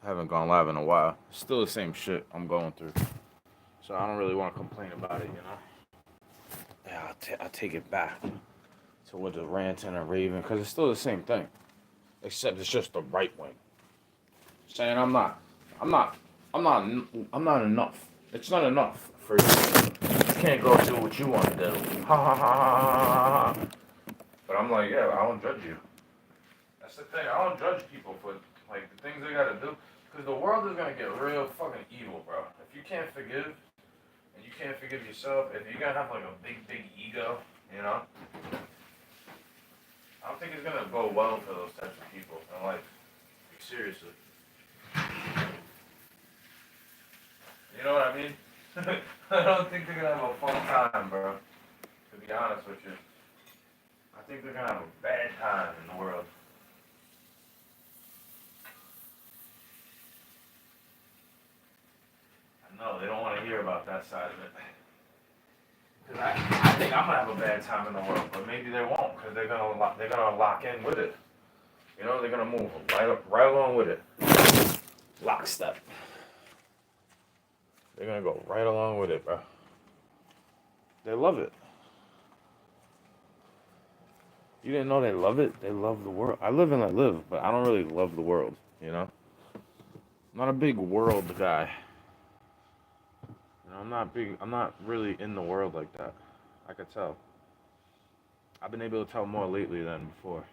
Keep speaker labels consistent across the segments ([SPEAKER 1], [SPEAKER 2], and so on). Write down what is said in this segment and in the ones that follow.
[SPEAKER 1] I haven't gone live in a while. It's still the same shit I'm going through. So I don't really want to complain about it. Yeah, I'll take it back to what the ranting and raving, because it's still the same thing. Except it's just the right wing. Saying I'm not, I'm not, I'm not enough. It's not enough for you. You can't go do what you want to do. Ha ha ha ha ha ha. But I'm like, yeah, I don't judge you. That's the thing. I don't judge people for like the things they gotta do, because the world is gonna get real fucking evil, bro. If you can't forgive and you can't forgive yourself, if you're gonna have like a big ego, you know, I don't think it's gonna go well for those types of people in life. Seriously. You know what I mean? I don't think they're gonna have a fun time, bro. To be honest with you, I think they're gonna have a bad time in the world. I know they don't want to hear about that side of it. Cause I think I'm gonna have a bad time in the world, but maybe they won't, cause they're gonna lock in with it. You know, they're gonna move right along with it. Lockstep. They're gonna go right along with it, bro. They love it. You didn't know they love it? They love the world. I live and I live, but I don't really love the world, you know? I'm not a big world guy. You know, I'm not really in the world like that. I could tell. I've been able to tell more lately than before.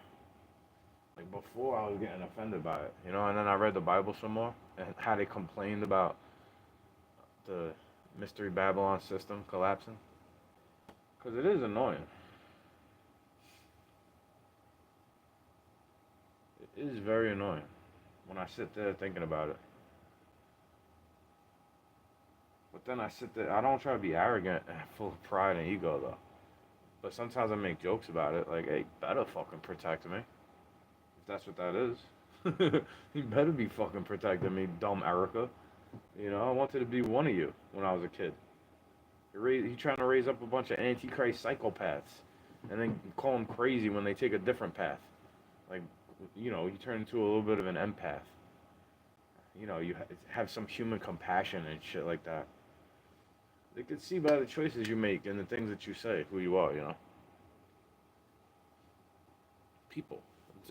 [SPEAKER 1] Like before I was getting offended by it, you know, and then I read the Bible some more and how they complained about the Mystery Babylon system collapsing. Because it is annoying. It is very annoying when I sit there thinking about it. But then I sit there, I don't try to be arrogant and full of pride and ego though. But sometimes I make jokes about it, like, hey, better fucking protect me. If that's what that is. You better be fucking protecting me, dumb Erica. You know, I wanted to be one of you when I was a kid. He trying to raise up a bunch of antichrist psychopaths and then call them crazy when they take a different path. Like, you know, you turn into a little bit of an empath. You know, you have some human compassion and shit like that. They could see by the choices you make and the things that you say who you are, you know? People.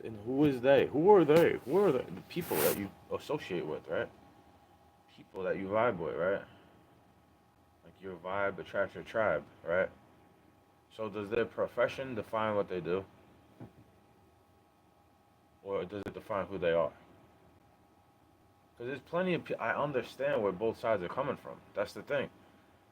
[SPEAKER 1] And who is they? Who are they? Who are they? The people that you associate with, right? People that you vibe with, right? Like your vibe attracts your tribe, right? So does their profession define what they do? Or does it define who they are? Because there's plenty of I understand where both sides are coming from. That's the thing.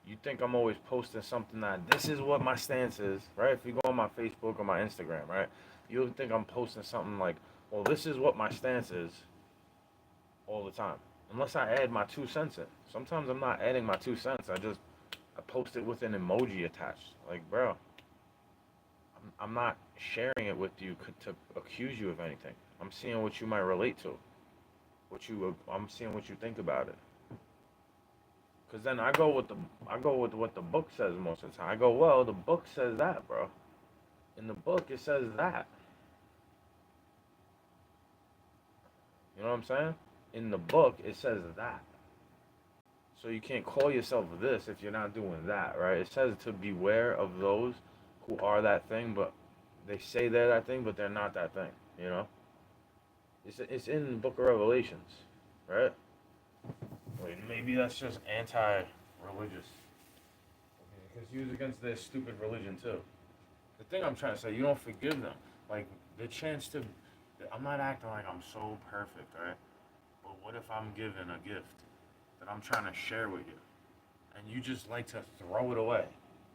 [SPEAKER 1] You think I'm always posting something that this is what my stance is, right? If you go on my Facebook or my Instagram, right? You'll think I'm posting something like, well, this is what my stance is all the time. Unless I add my 2 cents in. Sometimes I'm not adding my 2 cents. I post it with an emoji attached. Like, bro, I'm not sharing it with you to accuse you of anything. I'm seeing what you might relate to. I'm seeing what you think about it. Cause then I go with what the book says most of the time. I go, well, the book says that, bro. In the book, it says that. You know what I'm saying? In the book, it says that. So you can't call yourself this if you're not doing that, right? It says to beware of those who are that thing, but they say they're that thing, but they're not that thing. You know? It's in the Book of Revelations, right? Wait, maybe that's just anti-religious. Because he was against their stupid religion too. The thing I'm trying to say, you don't forgive them. Like the chance to, I'm not acting like I'm so perfect, right? But what if I'm given a gift that I'm trying to share with you, and you just like to throw it away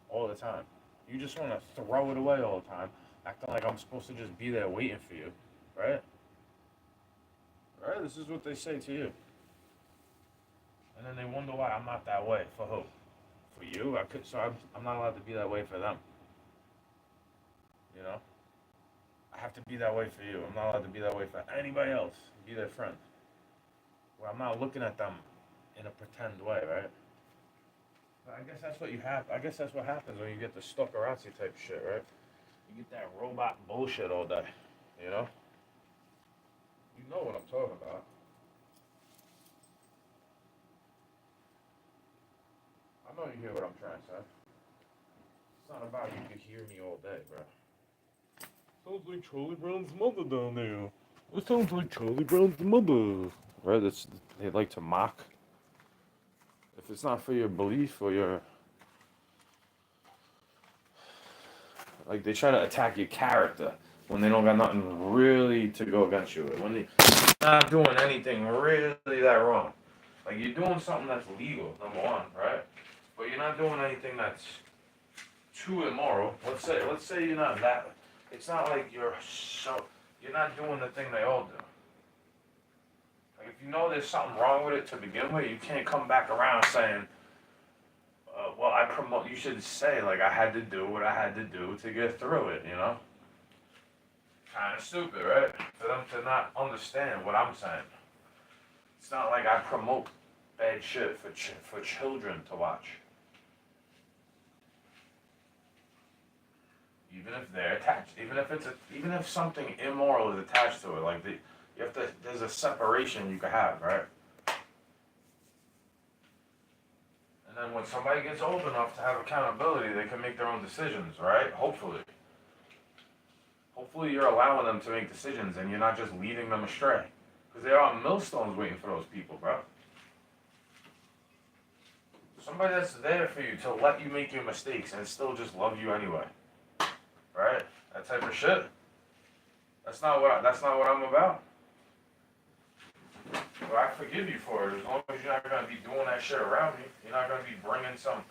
[SPEAKER 1] all the time? You just want to throw it away all the time, acting like I'm supposed to just be there waiting for you, right? Right? This is what they say to you, and then they wonder why I'm not that way. For who? For you? I'm not allowed to be that way for them. You know? I have to be that way for you. I'm not allowed to be that way for anybody else. Be their friend. Well, I'm not looking at them in a pretend way, right? But I guess that's what you have. I guess that's what happens when you get the stalkerazzi type shit, right? You get that robot bullshit all day, you know? You know what I'm talking about. know you hear what I'm trying to say. It's not about you can hear me all day, bro. Sounds like Charlie Brown's mother down there. It sounds like Charlie Brown's mother. Right? They like to mock. If it's not for your belief or your, like, they try to attack your character when they don't got nothing really to go against you with. When they not doing anything really that wrong. Like, you're doing something that's legal, number one, right? But you're not doing anything that's too immoral. Let's say you're not that. It's not like you're not doing the thing they all do. Like, if you know there's something wrong with it to begin with, you can't come back around saying, well, I promote. You should say, like, I had to do what I had to do to get through it. You know, kind of stupid, right? For them to not understand what I'm saying. It's not like I promote bad shit for children to watch. Even if they're attached, even if something immoral is attached to it, like there's a separation you can have, right? And then when somebody gets old enough to have accountability, they can make their own decisions, right? Hopefully. Hopefully you're allowing them to make decisions and you're not just leading them astray. Because there are millstones waiting for those people, bro. Somebody that's there for you to let you make your mistakes and still just love you anyway. Right? That type of shit. That's not what I'm about. But I forgive you for it as long as you're not gonna be doing that shit around me. You're not gonna be bringing some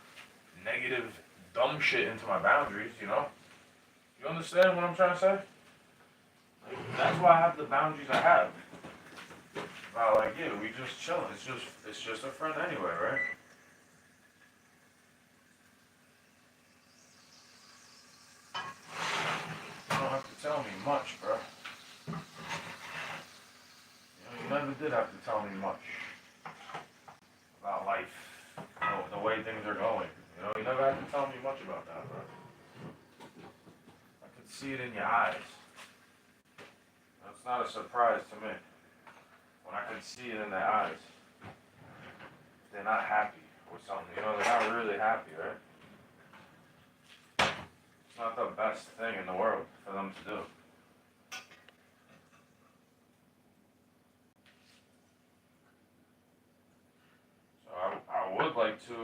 [SPEAKER 1] negative, dumb shit into my boundaries. You know? You understand what I'm trying to say? That's why I have the boundaries I have. Like, yeah, we just chilling. It's just a friend anyway, right? You don't have to tell me much, bro. You never did have to tell me much about life, the way things are going. You never had to tell me much about that, bro. I could see it in your eyes. That's not a surprise to me. When I can see it in their eyes, they're not happy with something. They're not really happy, right? It's not the best thing in the world for them to do. So I would like to,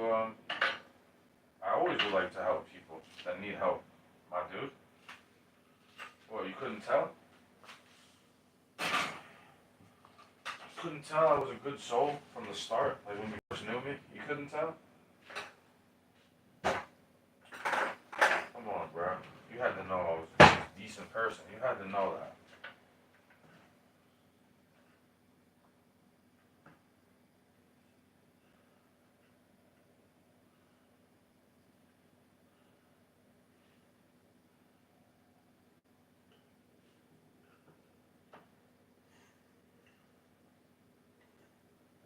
[SPEAKER 1] I always would like to help people that need help, my dude. What, you couldn't tell? Couldn't tell I was a good soul from the start, like when you first knew me? You couldn't tell? Come on, bro. You had to know I was a decent person. You had to know that.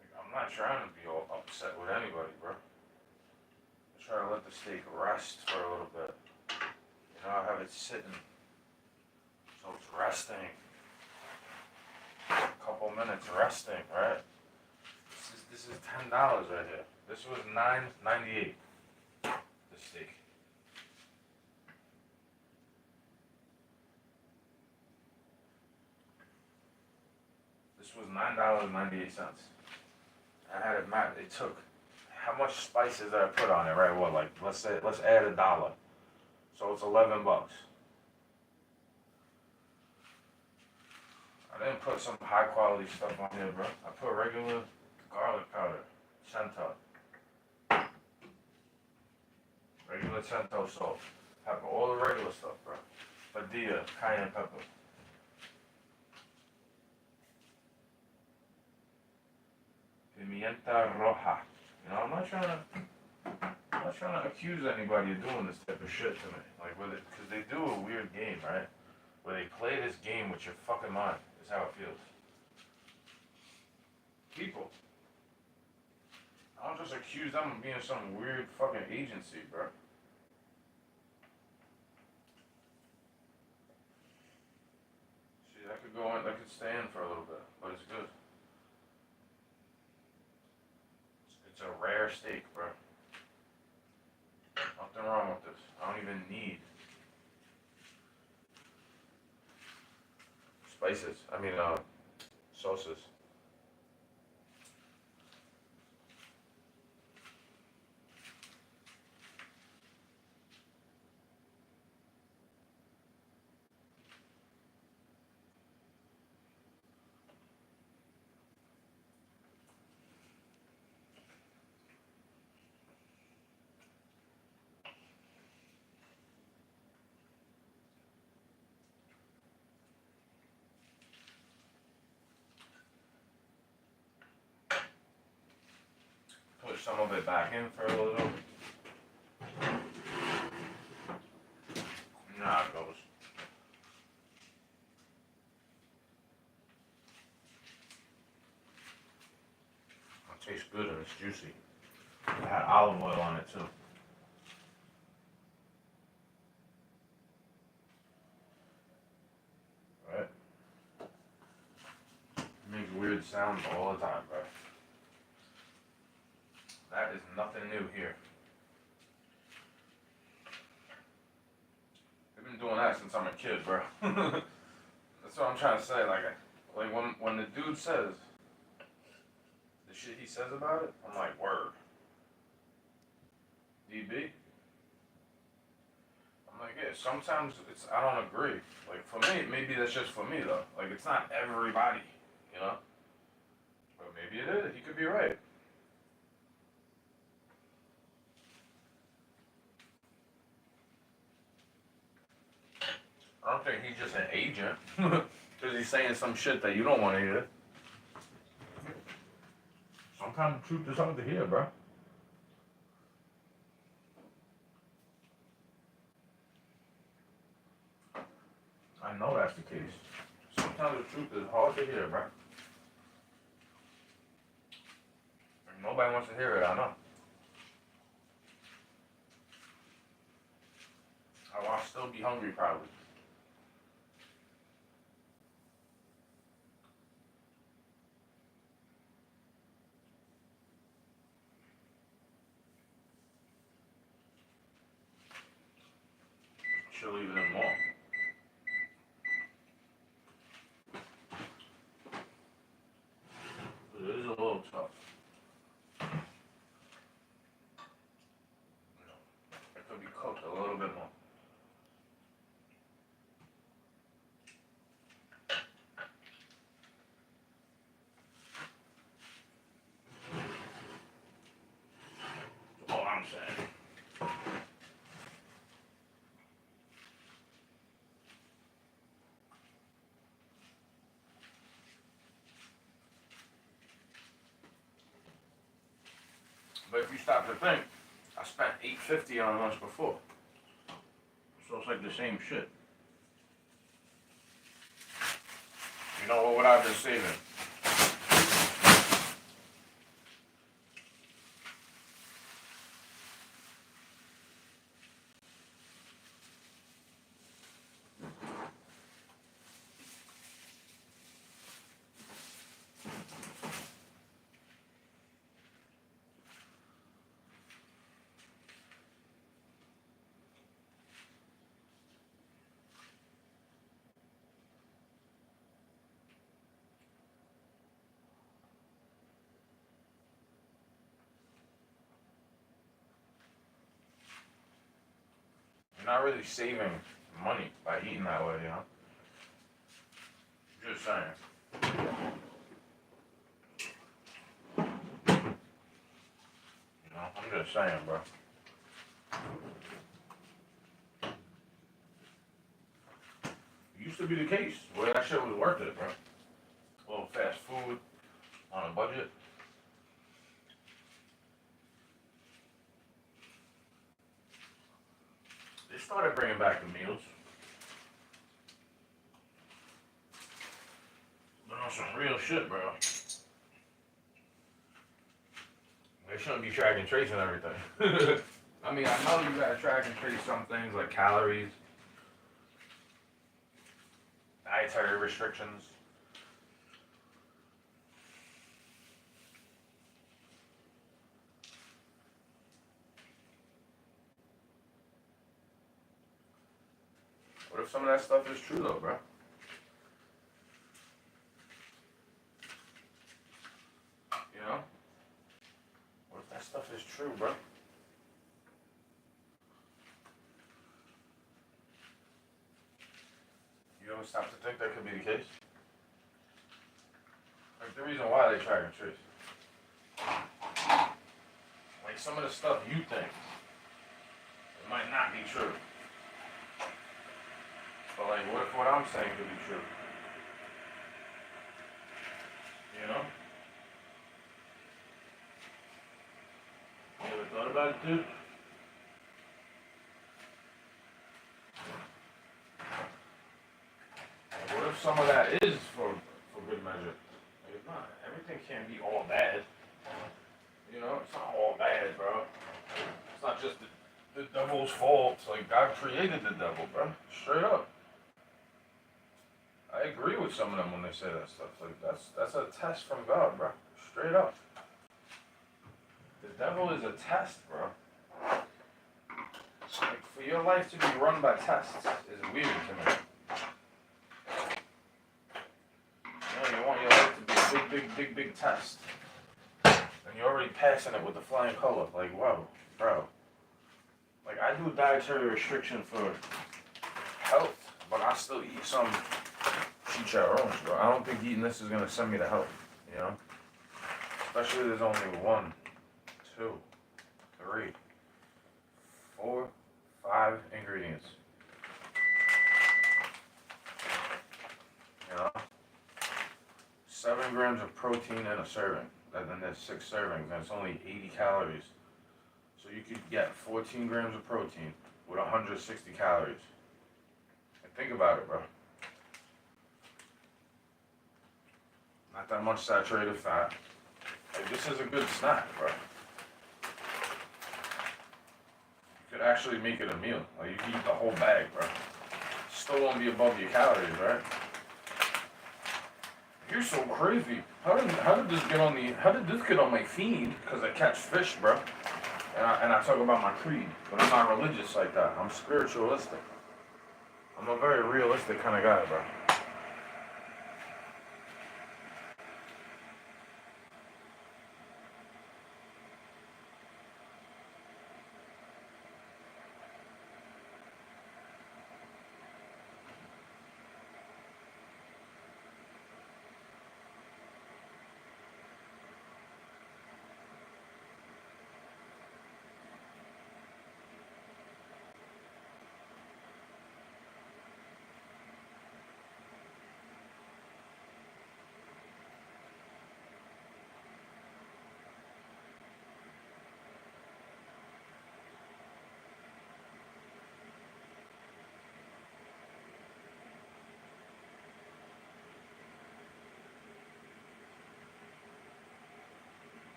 [SPEAKER 1] Like, I'm not trying to be all upset with anybody, bro. I try to let the steak rest for a little bit. I have it sitting, so it's resting. A couple minutes resting, right? This is $10 right here. This was $9.98. The steak. This was $9.98. I had it mapped. It took how much spices did I put on it, right? What, like let's add $1. So it's $11. I didn't put some high quality stuff on here, bro. I put regular garlic powder, Cento. Regular Cento salt. Pepper, all the regular stuff, bro. Padilla, cayenne pepper. Pimienta roja. I'm not trying to accuse anybody of doing this type of shit to me. Like, with it, because they do a weird game, right? Where they play this game with your fucking mind. Is how it feels. People. I don't just accuse them of being some weird fucking agency, bro. See, that could go in, that could stay in for a little bit, but it's good. It's a rare steak, bro. even need spices. I mean, sauces. Put some of it back in for a little. Nah, it goes. It tastes good and it's juicy. I had olive oil on it too. Right? It makes weird sounds all the time, bro. That is nothing new here. They've been doing that since I'm a kid, bro. That's what I'm trying to say. Like when the dude says the shit he says about it, I'm like, word. DB. I'm like, yeah. Sometimes I don't agree. Like for me, maybe that's just for me though. Like it's not everybody, you know. But maybe it is. He could be right. I don't think he's just an agent. Because he's saying some shit that you don't want to hear. Sometimes the truth is hard to hear, bro. I know that's the case. Sometimes the truth is hard to hear, bro. And nobody wants to hear it, I know. I'll still be hungry, probably. She'll leave it in more. But it is a little tough. You know, it could be cooked a little bit more. That's all I'm saying. But if you stop to think, I spent $8.50 on lunch before. So it's like the same shit. You know what would I have been saving? You're not really saving money by eating that way, you know? Just saying. You know, I'm just saying, bro. It used to be the case where that shit was worth it, bro. A little fast food on a budget. They started bringing back the meals. But on some real shit, bro. They shouldn't be tracking tracing everything. I mean, I know you gotta track and trace some things like calories, dietary restrictions. if some of that stuff is true though, bro? You know? What if that stuff is true, bro? You ever stop to think that could be the case? Like the reason why they track and trace. Like some of the stuff you think, it might not be true. But like what if what I'm saying could be true? You know? You ever thought about it, dude? Like, what if some of that is for good measure? Like it's not. Everything can't be all bad. You know, it's not all bad, bro. It's not just the devil's fault. Like God created the devil, bro. Straight up. I agree with some of them when they say that stuff. Like that's a test from God, bro. Straight up. The devil is a test, bro. Like for your life to be run by tests is weird to me. You want your life to be a big test. And you're already passing it with the flying color. Like, whoa, bro. Like, I do dietary restriction for health, but I still eat some chicharrones, bro. I don't think eating this is going to send me to health, you know? Especially there's only 1, 2, 3, 4, 5 ingredients. You know? 7 grams of protein in a serving. And then there's 6 servings, and it's only 80 calories. So you could get 14 grams of protein with 160 calories. And think about it, bro. Not that much saturated fat. Like, this is a good snack, bro. You could actually make it a meal. Like, you can eat the whole bag, bro. Still won't be above your calories, right? You're so crazy. How did this get on my feed? Because I catch fish, bro. And I talk about my creed. But I'm not religious like that. I'm spiritualistic. I'm a very realistic kind of guy, bro.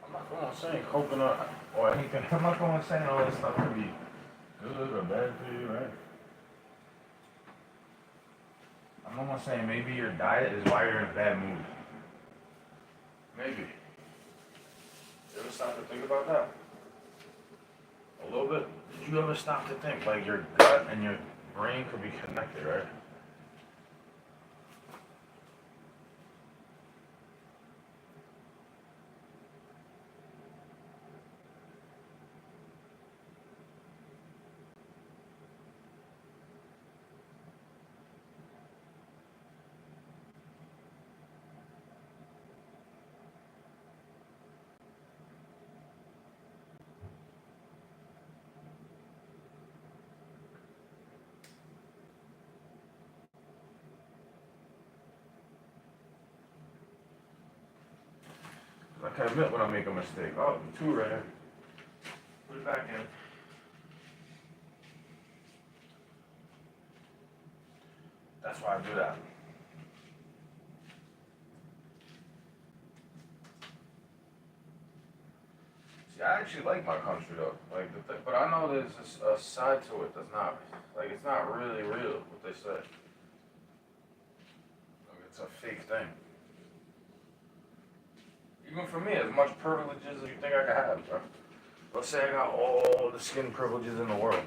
[SPEAKER 1] I'm not going saying coconut or anything. I'm not going saying all this stuff can be good or bad for you, right? I'm almost saying maybe your diet is why you're in a bad mood. Maybe. You ever stop to think about that? A little bit? Did you ever stop to think like your gut and your brain could be connected, right? can admit when I make a mistake. Oh, too rare. Put it back in. That's why I do that. See, I actually like my country though. Like, but I know there's a side to it that's not like it's not really real. What they say. Like, it's a fake thing. Even for me, as much privileges as you think I could have, bro. Let's say I got all the skin privileges in the world.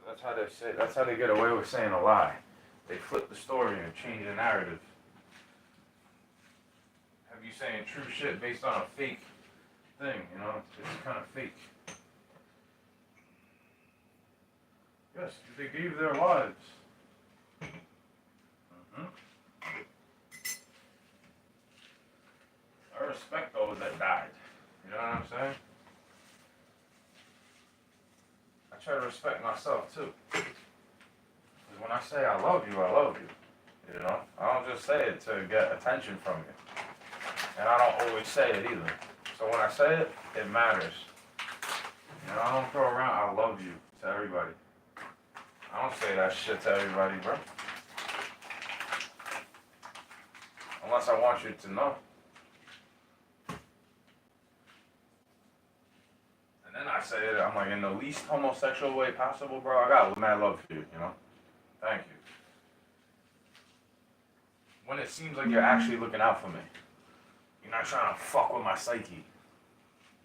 [SPEAKER 1] That's how they say. That's how they get away with saying a lie. They flip the story and change the narrative. Have you saying true shit based on a fake thing? You know, it's kind of fake. Yes, they gave their lives. Mm-hmm. I respect those that died. You know what I'm saying? I try to respect myself too. Because when I say I love you, I love you. You know? I don't just say it to get attention from you. And I don't always say it either. So when I say it, it matters. You know, I don't throw around I love you to everybody. I don't say that shit to everybody, bro. Unless I want you to know. And then I say it, I'm like, in the least homosexual way possible, bro, I got mad love for you, you know? Thank you. When it seems like you're actually looking out for me. You're not trying to fuck with my psyche.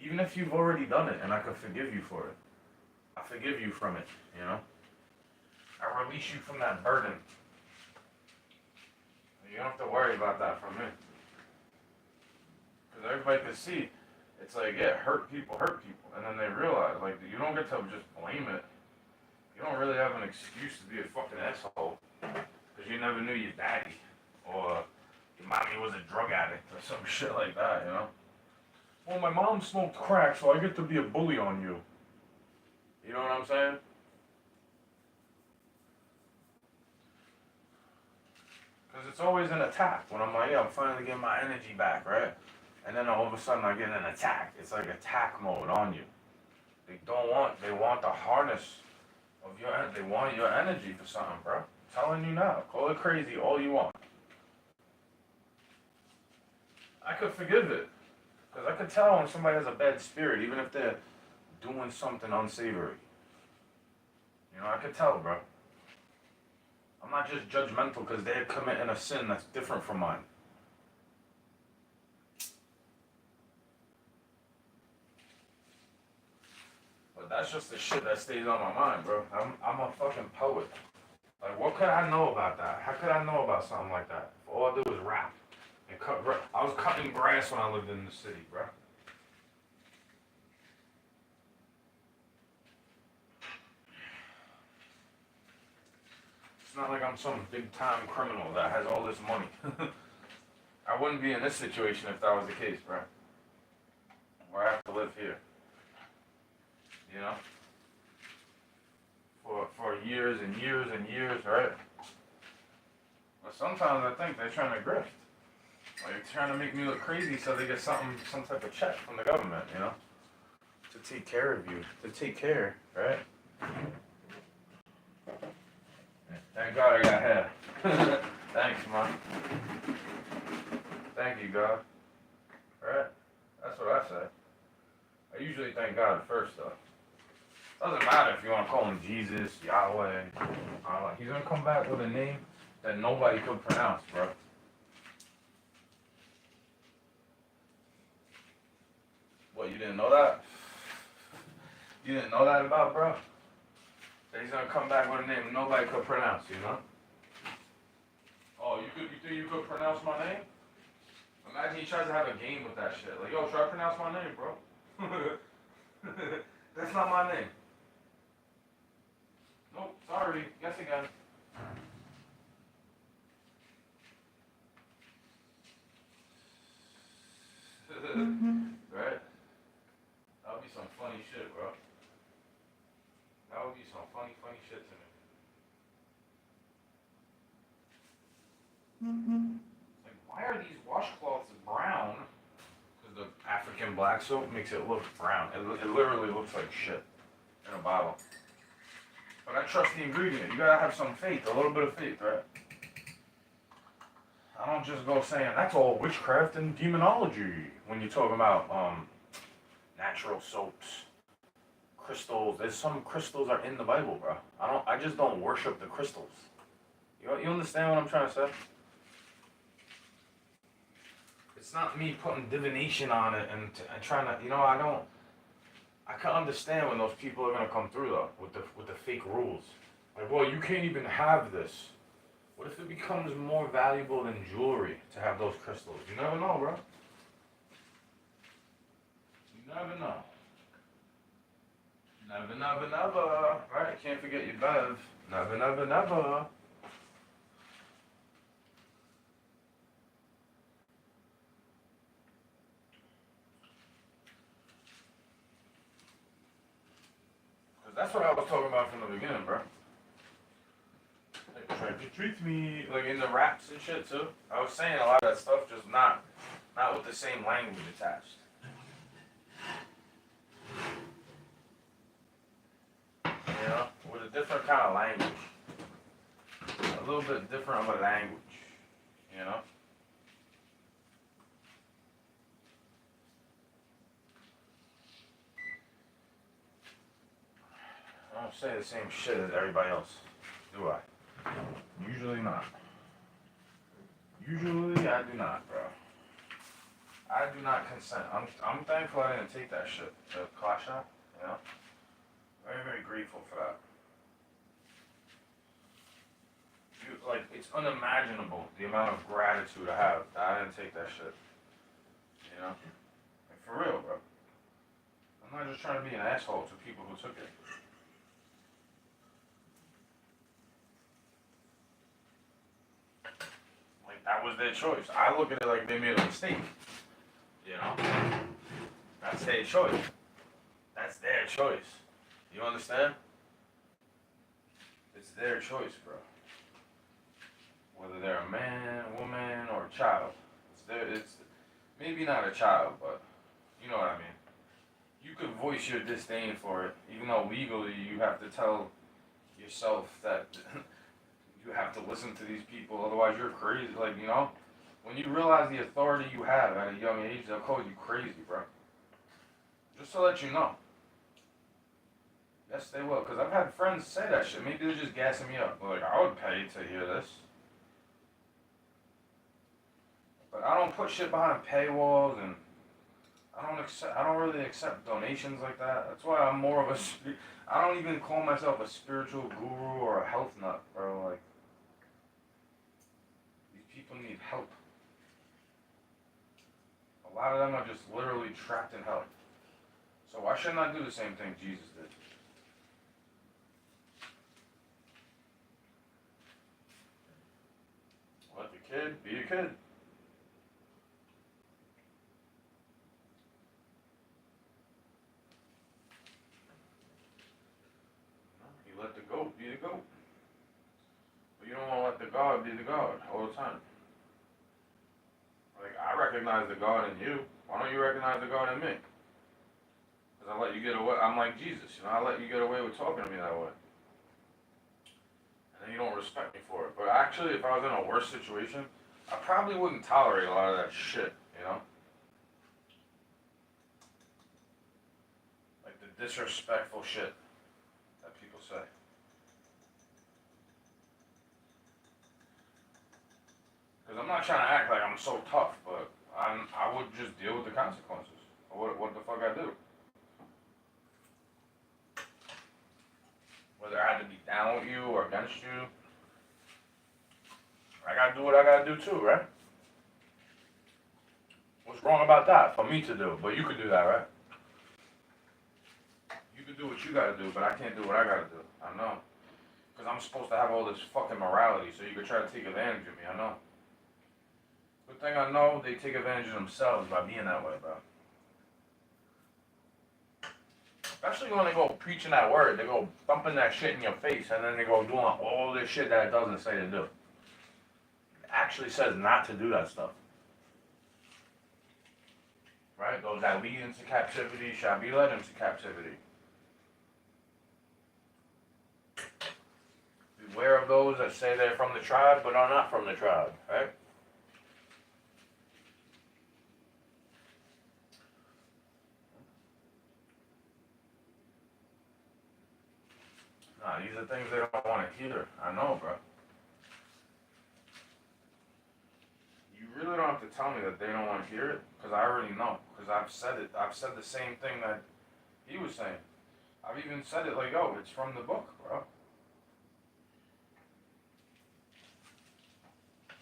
[SPEAKER 1] Even if you've already done it and I could forgive you for it. I forgive you from it, you know? I release you from that burden. You don't have to worry about that from me. Because everybody can see, it's like, yeah, hurt people. And then they realize, like, you don't get to just blame it. You don't really have an excuse to be a fucking asshole. Because you never knew your daddy. Or your mommy was a drug addict or some shit like that, you know? Well, my mom smoked crack, so I get to be a bully on you. You know what I'm saying? Because it's always an attack. When I'm like, yeah, I'm finally getting my energy back, right? And then all of a sudden I get an attack. It's like attack mode on you. They want the harness of they want your energy for something, bro. I'm telling you now. Call it crazy all you want. I could forgive it. Because I could tell when somebody has a bad spirit, even if they're doing something unsavory. You know, I could tell, bro. I'm not just judgmental because they're committing a sin that's different from mine. But that's just the shit that stays on my mind, bro. I'm a fucking poet. Like, what could I know about that? How could I know about something like that? All I do is rap. And I was cutting grass when I lived in the city, bro. It's not like I'm some big time criminal that has all this money. I wouldn't be in this situation if that was the case, bro. Where I have to live here. You know? For years and years and years, right? But sometimes I think they're trying to grift. Like, they're trying to make me look crazy so they get some type of check from the government, you know? To take care of you. To take care, right? Thank God I got hair. Thanks, man. Thank you, God. Right? That's what I say. I usually thank God first, though. Doesn't matter if you want to call him Jesus, Yahweh. He's going to come back with a name that nobody could pronounce, bro. What, you didn't know that? You didn't know that about, bro? That he's going to come back with a name nobody could pronounce, you know? Oh, you think you could pronounce my name? Imagine he tries to have a game with that shit. Like, yo, should I pronounce my name, bro? That's not my name. Nope, sorry. Guess again. Right? funny shit to me. Like, why are these washcloths brown? Because the African black soap makes it look brown. It literally looks like shit in a bottle. But I trust the ingredient. You gotta have some faith, a little bit of faith, right? I don't just go saying that's all witchcraft and demonology when you're talking about natural soaps, crystals. There's some crystals are in the Bible, bro. I just don't worship the crystals. You understand what I'm trying to say? It's not me putting divination on it and trying to, I can understand when those people are gonna come through though with the fake rules. Like, well, you can't even have this. What if it becomes more valuable than jewelry to have those crystals? You never know, bro. You never know. Never, never, never. Right? Can't forget your Bev. Never, never, never. Because that's what I was talking about from the beginning, bro. Like, trying to treat me like in the raps and shit too. I was saying a lot of that stuff, just not with the same language attached. You know, with a different kind of language, a little bit different of a language. You know. I don't say the same shit as everybody else, do I? Usually not. Usually I do not, bro. I do not consent. I'm thankful I didn't take that shit, the clot shot, you know? Very, very grateful for that. Like, it's unimaginable the amount of gratitude I have that I didn't take that shit. You know? Like, for real, bro. I'm not just trying to be an asshole to people who took it. Like, that was their choice. I look at it like they made a mistake. You know? That's their choice. That's their choice. You understand? It's their choice, bro. Whether they're a man, woman, or a child. It's maybe not a child, but you know what I mean. You could voice your disdain for it, even though legally you have to tell yourself that you have to listen to these people, otherwise you're crazy. Like, you know, when you realize the authority you have at a young age, they'll call you crazy, bro. Just to let you know. Yes, they will, because I've had friends say that shit. Maybe they're just gassing me up. Like, I would pay to hear this. But I don't put shit behind paywalls, and I don't really accept donations like that. That's why I'm more of a, I don't even call myself a spiritual guru or a health nut, bro. Like, these people need help. A lot of them are just literally trapped in hell. So why shouldn't I do the same thing Jesus did? Let the kid be a kid. You let the goat be the goat. But you don't want to let the God be the God all the time. Like, I recognize the God in you. Why don't you recognize the God in me? Because I let you get away. I'm like Jesus, you know, I let you get away with talking to me that way. And then you don't respect me for it. But actually, if I was in a worse situation, I probably wouldn't tolerate a lot of that shit, you know? Like the disrespectful shit that people say. Because I'm not trying to act like I'm so tough, but I would just deal with the consequences. What the fuck I do? Whether I had to be down with you or against you, I gotta do what I gotta do too, right? What's wrong about that for me to do? But you could do that, right? You could do what you gotta do, but I can't do what I gotta do. I know. Because I'm supposed to have all this fucking morality, so you could try to take advantage of me, I know. Good thing I know they take advantage of themselves by being that way, bro. Especially when they go preaching that word, they go thumping that shit in your face, and then they go doing all this shit that it doesn't say to do. It actually says not to do that stuff. Right? Those that lead into captivity shall be led into captivity. Beware of those that say they're from the tribe but are not from the tribe, right? Nah, these are things they don't want to hear. I know, bro. You really don't have to tell me that they don't want to hear it, because I already know. Because I've said it. I've said the same thing that he was saying. I've even said it like, yo, it's from the book, bro.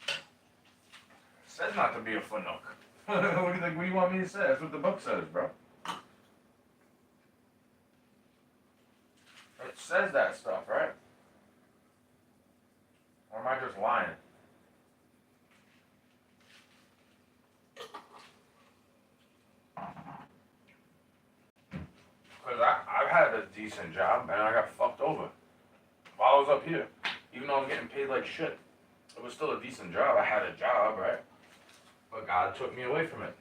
[SPEAKER 1] It says not to be a footnook. What do you want me to say? That's what the book says, bro. It says that stuff, right? Or am I just lying? Because I've had a decent job, and I got fucked over while I was up here. Even though I was getting paid like shit. It was still a decent job. I had a job, right? But God took me away from it.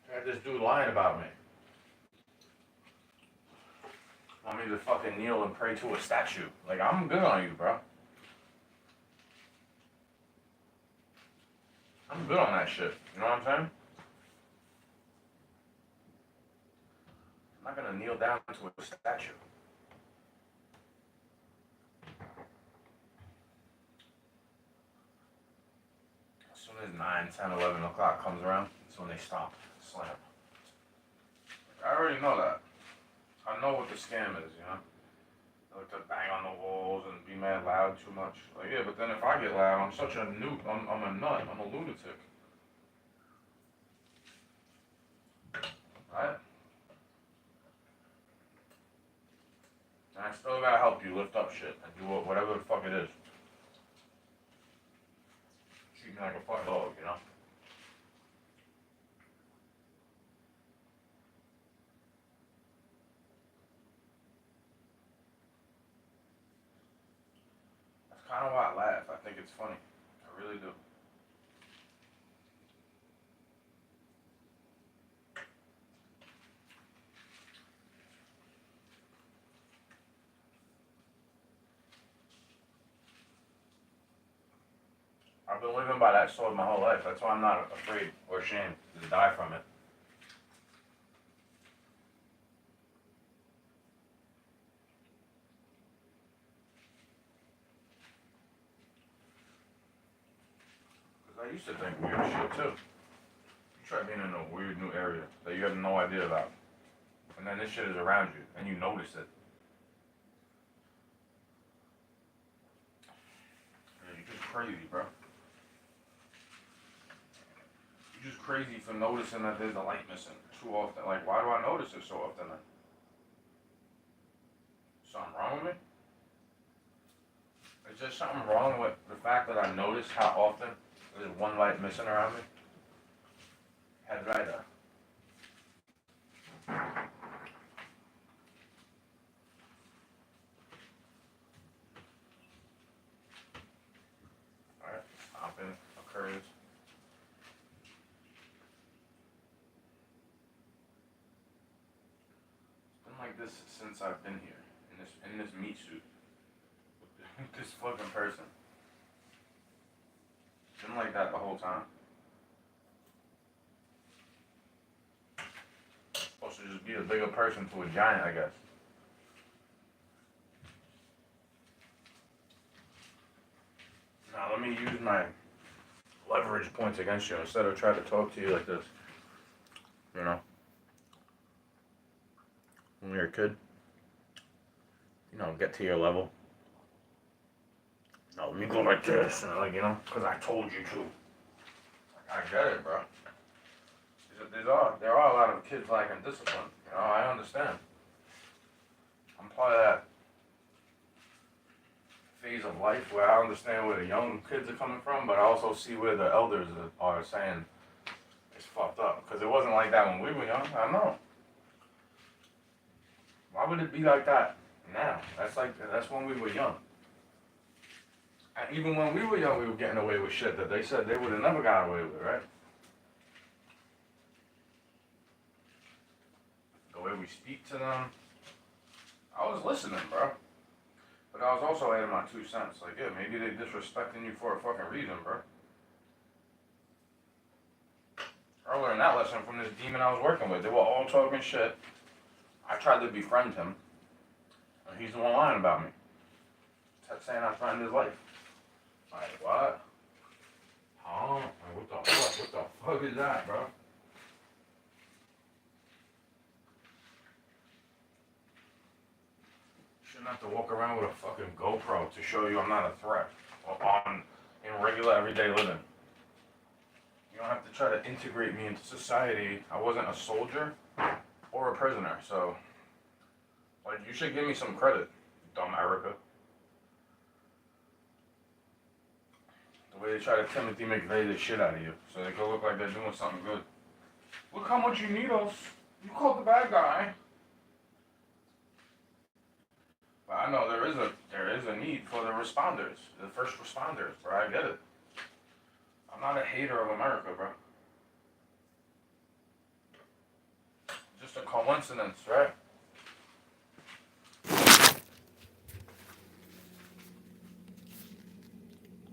[SPEAKER 1] I had this dude lying about me. Want me to fucking kneel and pray to a statue. Like, I'm good on you, bro. I'm good on that shit. You know what I'm saying? I'm not gonna kneel down to a statue. As soon as 9, 10, 11 o'clock comes around, that's when they stop. Slam. I already know that. I know what the scam is, you know? I like to bang on the walls and be mad loud too much. Like, yeah, but then if I get loud, I'm such a newt. I'm a nut. I'm a lunatic. Right? And I still gotta help you lift up shit and do whatever the fuck it is. Treat me like a fucking dog, you know? That's kind of why I laugh. I think it's funny. I really do. I've been living by that sword my whole life. That's why I'm not afraid or ashamed to die from it. Because I used to think weird shit too. You try being in a weird new area that you have no idea about. And then this shit is around you and you notice it. Yeah, you're just crazy, bro. You're just crazy for noticing that there's a light missing too often. Like, why do I notice it so often then? Something wrong with me? Is there something wrong with the fact that I notice how often there's one light missing around me? Head right up. Alright, stopping occurs. It's been like this since I've been here, in this meat suit. With this fucking person. It's been like that the whole time. Supposed to just be a bigger person to a giant, I guess. Now let me use my leverage points against you instead of trying to talk to you like this. You know? When you're a kid, you know, get to your level. No, let me go like this, and like, you know, because I told you to. Like, I get it, bro. There are a lot of kids lacking discipline. You know, I understand. I'm part of that phase of life where I understand where the young kids are coming from, but I also see where the elders are saying it's fucked up. Because it wasn't like that when we were young. I know. Why would it be like that now? That's when we were young. And even when we were young, we were getting away with shit that they said they would have never got away with, right? The way we speak to them. I was listening, bro. But I was also adding my 2 cents. Like, yeah, maybe they disrespecting you for a fucking reason, bro. I learned that lesson from this demon I was working with. They were all talking shit. I tried to befriend him. And he's the one lying about me. Kept saying I threatened his life. Like, what? Huh? Like, what the fuck? What the fuck is that, bro? Shouldn't have to walk around with a fucking GoPro to show you I'm not a threat. Or in regular everyday living. You don't have to try to integrate me into society. I wasn't a soldier or a prisoner, so like you should give me some credit, dumb Erica. The way they try to Timothy McVeigh the shit out of you, so they go look like they're doing something good. Look how much you need us. You called the bad guy. But I know there is a need for the responders, the first responders, bro. I get it. I'm not a hater of America, bro. Just a coincidence, right?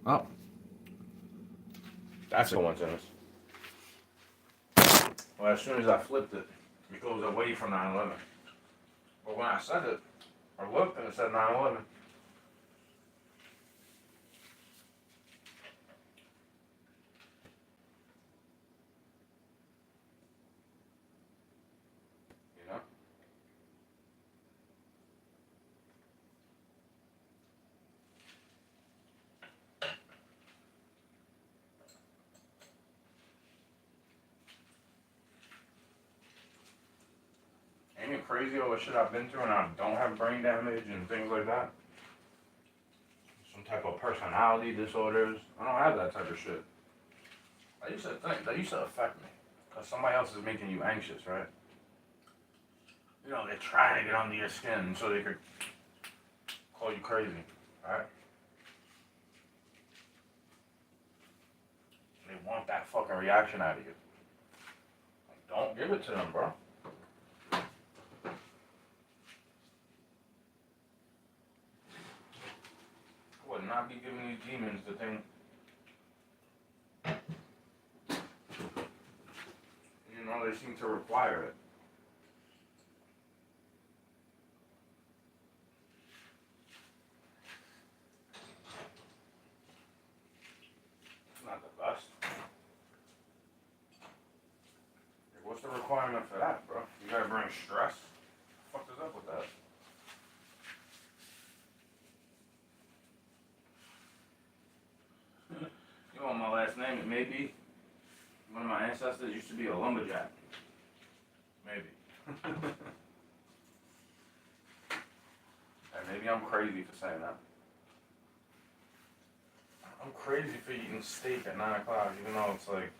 [SPEAKER 1] Oh. That's a coincidence. Well, as soon as I flipped it, it goes away from 9/11. But when I said it, I looked and it said 9/11. You know? Ain't it crazy all the shit I've been through and I don't have brain damage and things like that? Some type of personality disorders. I don't have that type of shit. That used to affect me. Because somebody else is making you anxious, right? You know, they're trying to get under your skin so they could call you crazy, right? They want that fucking reaction out of you. Like, don't give it to them, bro. I would not be giving these demons the thing. You know, they seem to require it. It's not the best. What's the requirement for that, bro? You gotta bring stress? What the fuck is up with that? You know my last name? It may be. One of my ancestors used to be a lumberjack. Maybe. And maybe I'm crazy for saying that. I'm crazy for eating steak at 9 o'clock, even though it's like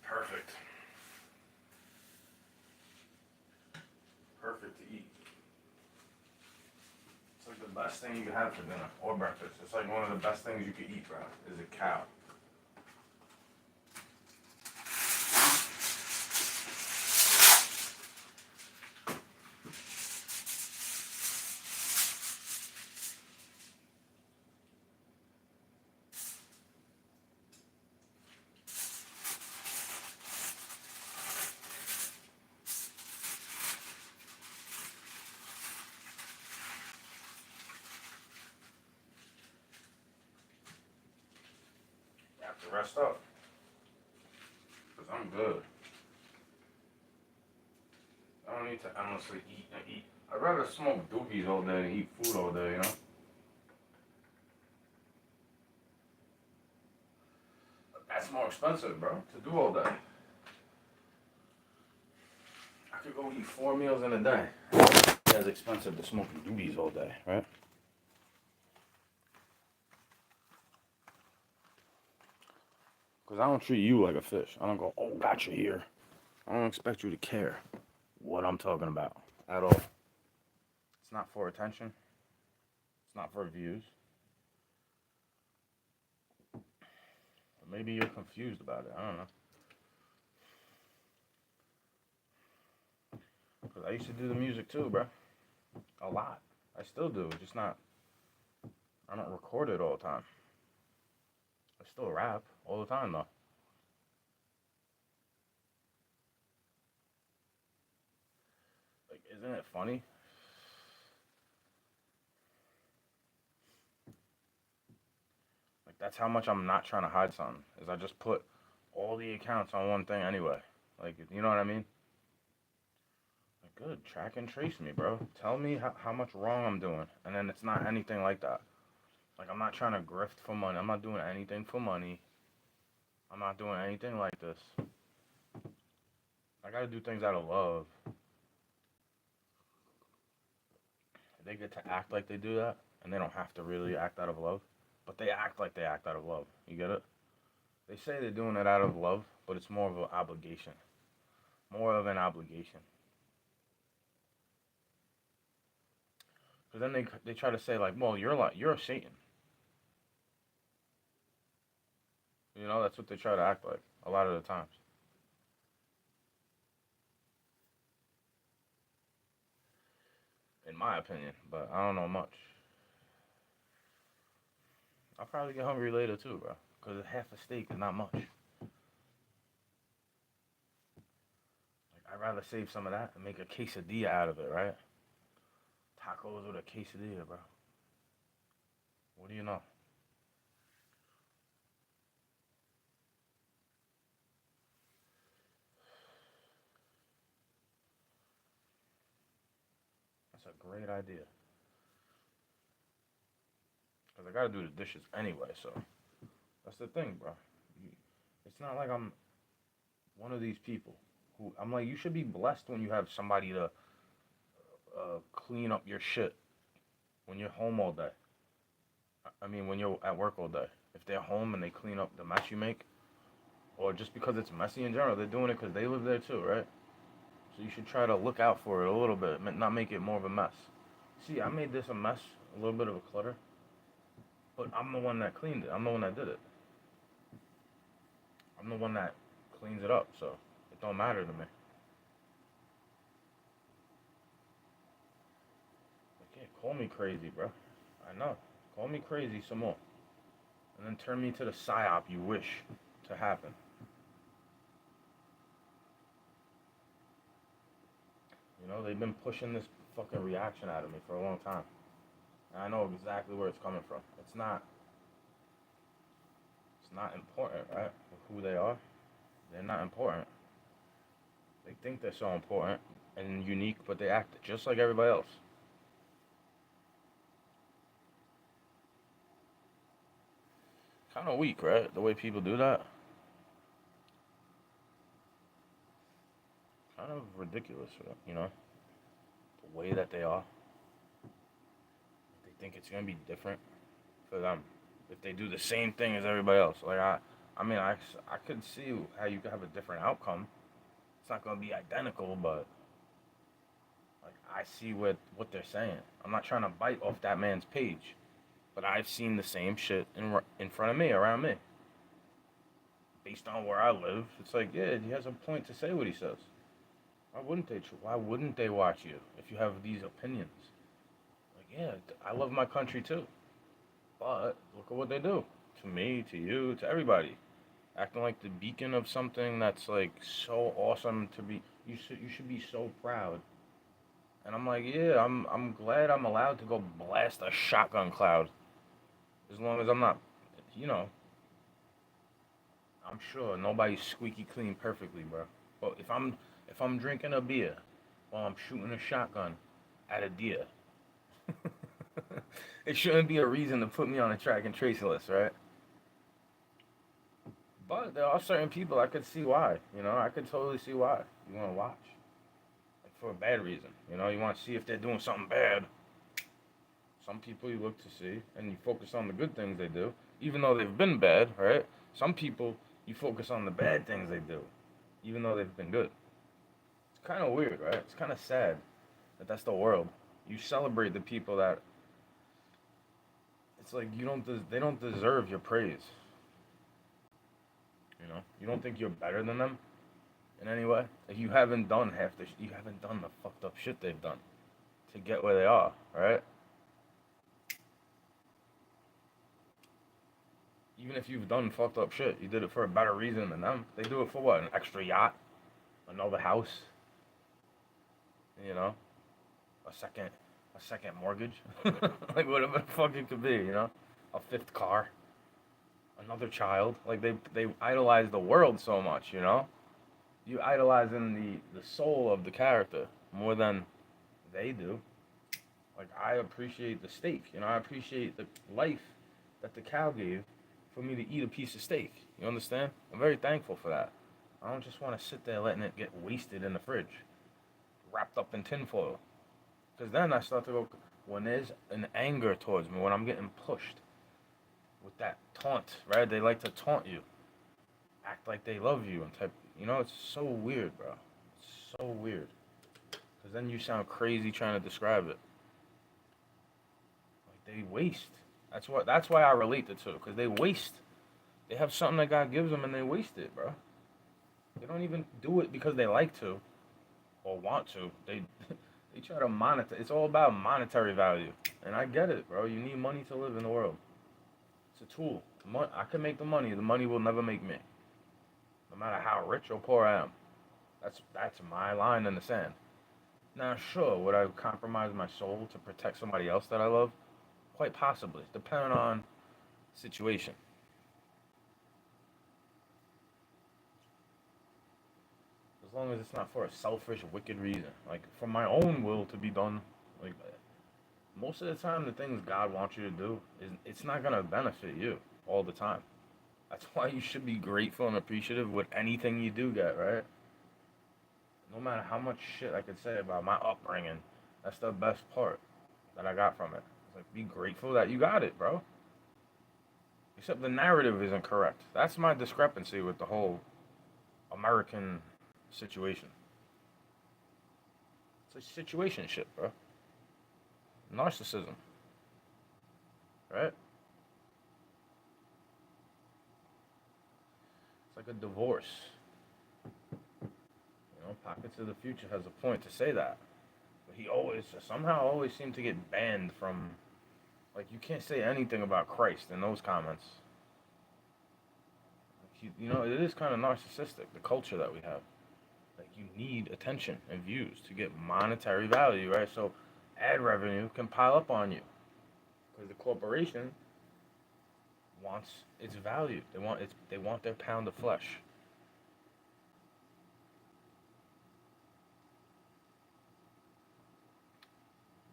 [SPEAKER 1] perfect. Perfect to eat. It's like the best thing you could have for dinner or breakfast. It's like one of the best things you could eat, bro, is a cow. You have to rest up. Because I'm good. I don't need to endlessly eat and eat. I'd rather smoke doobies all day than eat food all day, you know? That's more expensive, bro, to do all day. I could go eat 4 meals in a day. It's as expensive to smoke doobies all day, right? Because I don't treat you like a fish. I don't go, oh, got you here. I don't expect you to care. what I'm talking about at all. It's not for attention. It's not for views. Maybe you're confused about it. I don't know. Because I used to do the music too, bro. A lot. I still do. Just not. I don't record it all the time. I still rap all the time though. Like, isn't it funny? Like, that's how much I'm not trying to hide something. Is I just put all the accounts on one thing anyway. Like, you know what I mean? Like, good. Track and trace me, bro. Tell me how much wrong I'm doing. And then it's not anything like that. Like, I'm not trying to grift for money. I'm not doing anything for money. I'm not doing anything like this. I gotta do things out of love. They get to act like they do that, and they don't have to really act out of love. But they act like they act out of love. You get it? They say they're doing it out of love, but it's more of an obligation. More of an obligation. Because then they try to say like, well, you're a Satan. You know, that's what they try to act like a lot of the times. In my opinion, but I don't know much. I'll probably get hungry later too, bro. Because half a steak is not much. Like, I'd rather save some of that and make a quesadilla out of it, right? Tacos with a quesadilla, bro. What do you know? That's a great idea. Because I gotta do the dishes anyway, so that's the thing, bro. It's not like I'm one of these people who I'm like, you should be blessed when you have somebody to clean up your shit when you're home all day. I mean, when you're at work all day. If they're home and they clean up the mess you make, or just because it's messy in general, they're doing it because they live there too, right? So you should try to look out for it a little bit, not make it more of a mess. See, I made this a mess, a little bit of a clutter, but I'm the one that cleaned it. I'm the one that did it. I'm the one that cleans it up, so it don't matter to me. Okay, call me crazy, bro. I know. Call me crazy some more, and then turn me to the psyop you wish to happen. You know, they've been pushing this fucking reaction out of me for a long time. And I know exactly where it's coming from. It's not important, right? Who they are. They're not important. They think they're so important and unique, but they act just like everybody else. Kind of weak, right? The way people do that. Kind of ridiculous, you know? The way that they are. They think it's gonna be different for them if they do the same thing as everybody else. Like I mean, I could see how you could have a different outcome. It's not gonna be identical, but like I see what they're saying. I'm not trying to bite off that man's page, but I've seen the same shit in front of me, around me. Based on where I live, it's like, yeah, he has a point to say what he says. Why wouldn't they? Why wouldn't they watch you if you have these opinions? Like, yeah, I love my country too, but look at what they do to me, to you, to everybody. Acting like the beacon of something that's like so awesome to be. You should be so proud. And I'm like, yeah, I'm glad I'm allowed to go blast a shotgun cloud as long as I'm not, you know, I'm sure nobody's squeaky clean perfectly, bro. But if I'm drinking a beer while I'm shooting a shotgun at a deer, it shouldn't be a reason to put me on a track and trace list, right? But there are certain people I could see why. You know, I could totally see why you want to watch, like for a bad reason. You know, you want to see if they're doing something bad. Some people you look to see and you focus on the good things they do, even though they've been bad, right? Some people you focus on the bad things they do, even though they've been good. It's kind of weird, right? It's kind of sad that that's the world. You celebrate the people that it's like they don't deserve your praise. You know, you don't think you're better than them in any way. Like you haven't done you haven't done the fucked up shit they've done to get where they are, right? Even if you've done fucked up shit, you did it for a better reason than them. They do it for what? An extra yacht, another house, you know, a second, a second mortgage, like whatever the fuck it could be, you know, a fifth car, another child. Like they idolize the world so much, you know. You idolize in the soul of the character more than they do. Like I appreciate the steak, you know. I appreciate the life that the cow gave for me to eat a piece of steak. You understand? I'm very thankful for that. I don't just want to sit there letting it get wasted in the fridge, wrapped up in tinfoil. Because then I start to go, when there's an anger towards me, when I'm getting pushed with that taunt, right? They like to taunt you, act like they love you, and type, you know, it's so weird, bro. It's so weird. Because then you sound crazy trying to describe it. Like they waste. That's why I relate the two, because they waste. They have something that God gives them and they waste it, bro. They don't even do it because they like to or want to. They try to monitor. It's all about monetary value. And I get it, bro. You need money to live in the world. It's a tool. I can make the money. The money will never make me. No matter how rich or poor I am. That's my line in the sand. Now, sure, would I compromise my soul to protect somebody else that I love? Quite possibly, depending on situation. As long as it's not for a selfish, wicked reason. Like, for my own will to be done. Like, most of the time, the things God wants you to do, it's not going to benefit you all the time. That's why you should be grateful and appreciative with anything you do get, right? No matter how much shit I could say about my upbringing, that's the best part that I got from it. It's like, be grateful that you got it, bro. Except the narrative isn't correct. That's my discrepancy with the whole American situation. It's a situationship, bro. Narcissism, right? It's like a divorce. You know, Pockets of the Future has a point to say that. But he always seemed to get banned from, like, you can't say anything about Christ in those comments. Like, you know, it is kind of narcissistic, the culture that we have. Like, you need attention and views to get monetary value, right? So ad revenue can pile up on you because the corporation wants its value. They want their pound of flesh.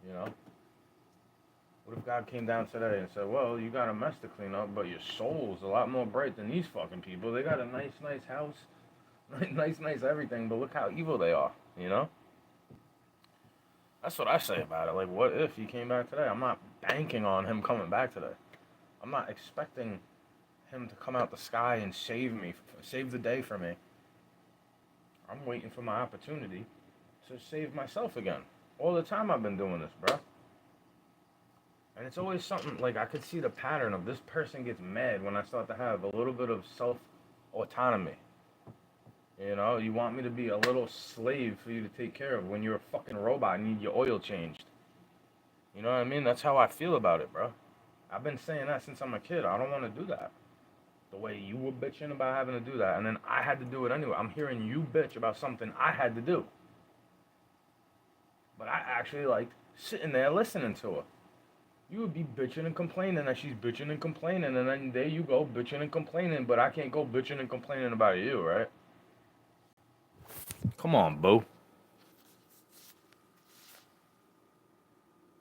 [SPEAKER 1] You know? What if God came down today and said, "Well, you got a mess to clean up, but your soul's a lot more bright than these fucking people. They got a nice house, nice everything, but look how evil they are." You know? That's what I say about it. Like, what if he came back today? I'm not banking on him coming back today. I'm not expecting him to come out the sky and save the day for me. I'm waiting for my opportunity to save myself again. All the time I've been doing this, bro. And it's always something, like, I could see the pattern of this person gets mad when I start to have a little bit of self-autonomy. You know, you want me to be a little slave for you to take care of when you're a fucking robot and need your oil changed. You know what I mean? That's how I feel about it, bro. I've been saying that since I'm a kid. I don't want to do that. The way you were bitching about having to do that, and then I had to do it anyway. I'm hearing you bitch about something I had to do. But I actually liked sitting there listening to her. You would be bitching and complaining that she's bitching and complaining, and then there you go, bitching and complaining, but I can't go bitching and complaining about you, right? Come on, boo.